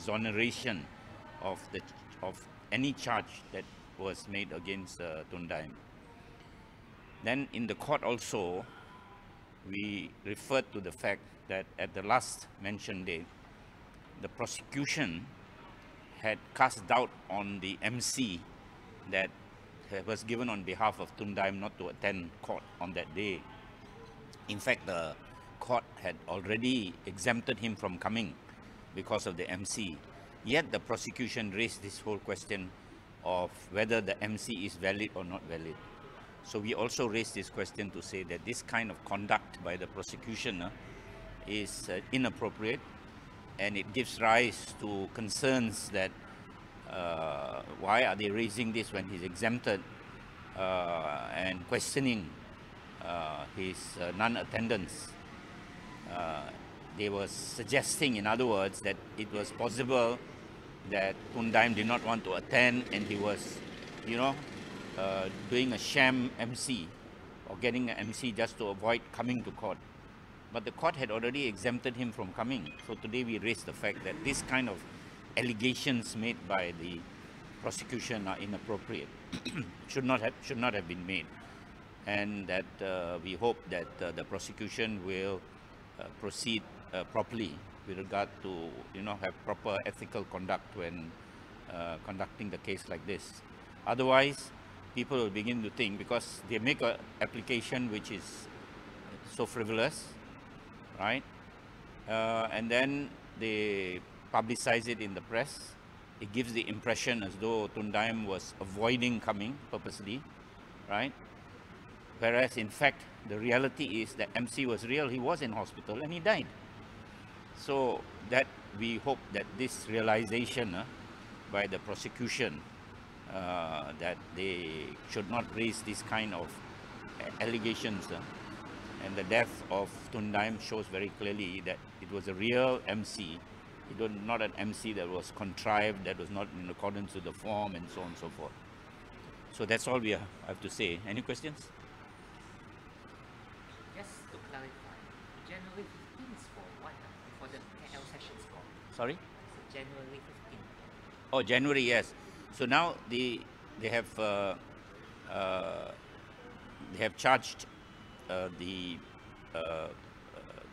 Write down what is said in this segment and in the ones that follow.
exoneration of any charge that was made against Tun Daim. Then in the court also, we referred to the fact that at the last mentioned date, the prosecution had cast doubt on the MC that was given on behalf of Tun Daim not to attend court on that day. In fact, the court had already exempted him from coming because of the MC. Yet the prosecution raised this whole question of whether the MC is valid or not valid. So we also raised this question to say that this kind of conduct by the prosecution is inappropriate, and it gives rise to concerns that why are they raising this when he's exempted, and questioning his non-attendance. They were suggesting, in other words, that it was possible that Tun Daim did not want to attend and he was, doing a sham MC or getting an MC just to avoid coming to court. But the court had already exempted him from coming. So today we raised the fact that this kind of allegations made by the prosecution are inappropriate, should not have been made, and that we hope that the prosecution will proceed properly with regard to have proper ethical conduct when conducting the case like this. Otherwise, people will begin to think, because they make an application which is so frivolous, right? And then they publicize it in the press. It gives the impression as though Tun Daim was avoiding coming purposely, right? Whereas in fact, the reality is that MC was real. He was in hospital and he died. So that we hope that this realization by the prosecution that they should not raise this kind of allegations, and the death of Tun Daim shows very clearly that it was a real MC. It was not an MC that was contrived, that was not in accordance with the form, and so on and so forth. So that's all we have to say. Any questions? Just to clarify, January 15th is for what? For the KL Sessions Court? Sorry? So January 15th. Oh, January, yes. So now they have charged the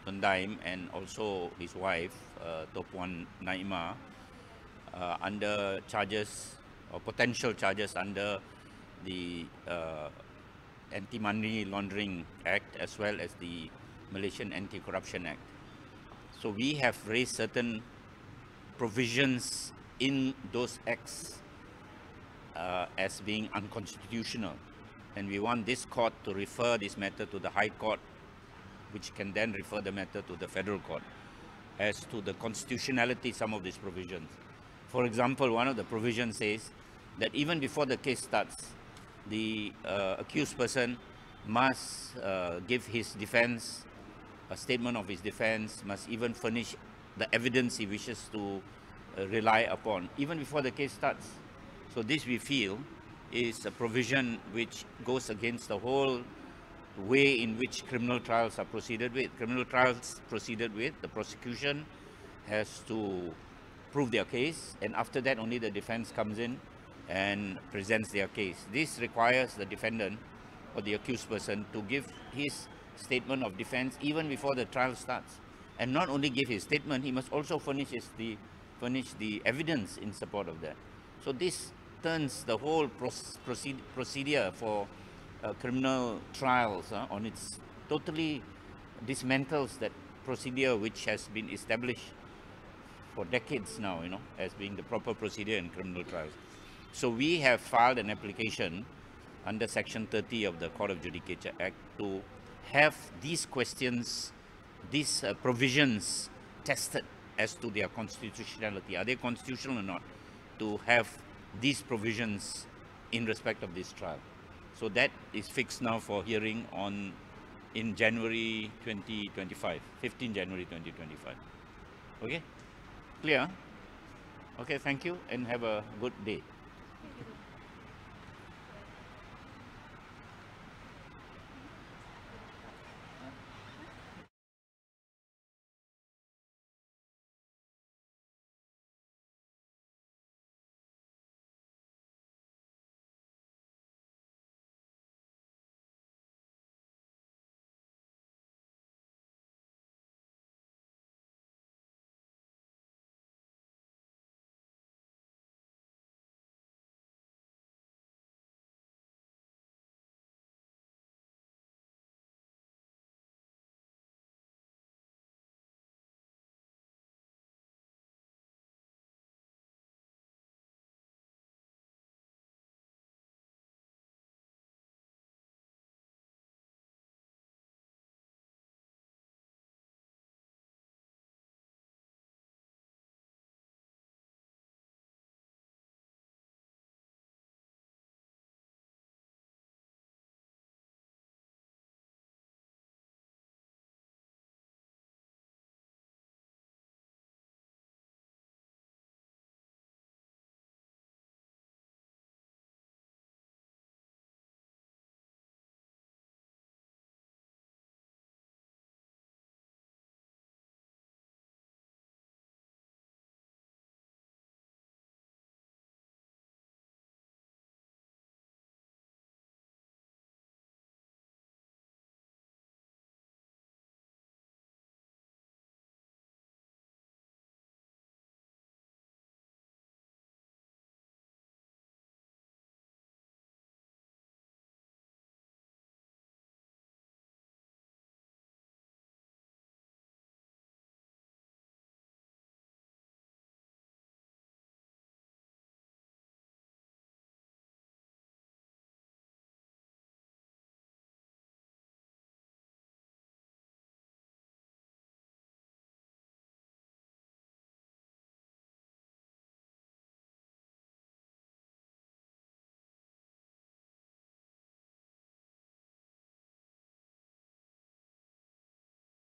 Tun Daim and also his wife, Topuan Naima, under charges or potential charges under the Anti-Money Laundering Act as well as the Malaysian Anti-Corruption Act. So we have raised certain provisions in those acts as being unconstitutional, and we want this court to refer this matter to the High Court, which can then refer the matter to the Federal Court as to the constitutionality of some of these provisions. For example, one of the provisions says that even before the case starts, the accused person must give his defense, a statement of his defense, must even furnish the evidence he wishes to rely upon, even before the case starts. So this, we feel, is a provision which goes against the whole way in which criminal trials are proceeded with. Criminal trials proceeded with, the prosecution has to prove their case, and after that only the defense comes in and presents their case. This requires the defendant or the accused person to give his statement of defense even before the trial starts. And not only give his statement, he must also furnish the evidence in support of that. So this turns the whole procedure for criminal trials on its, totally dismantles that procedure which has been established for decades now, as being the proper procedure in criminal trials. So we have filed an application under Section 30 of the Court of Judicature Act to have these questions, these provisions tested as to their constitutionality. Are they constitutional or not? To have these provisions in respect of this trial. So that is fixed now for hearing in January 2025, 15 January 2025. Okay? Clear? Okay, thank you and have a good day.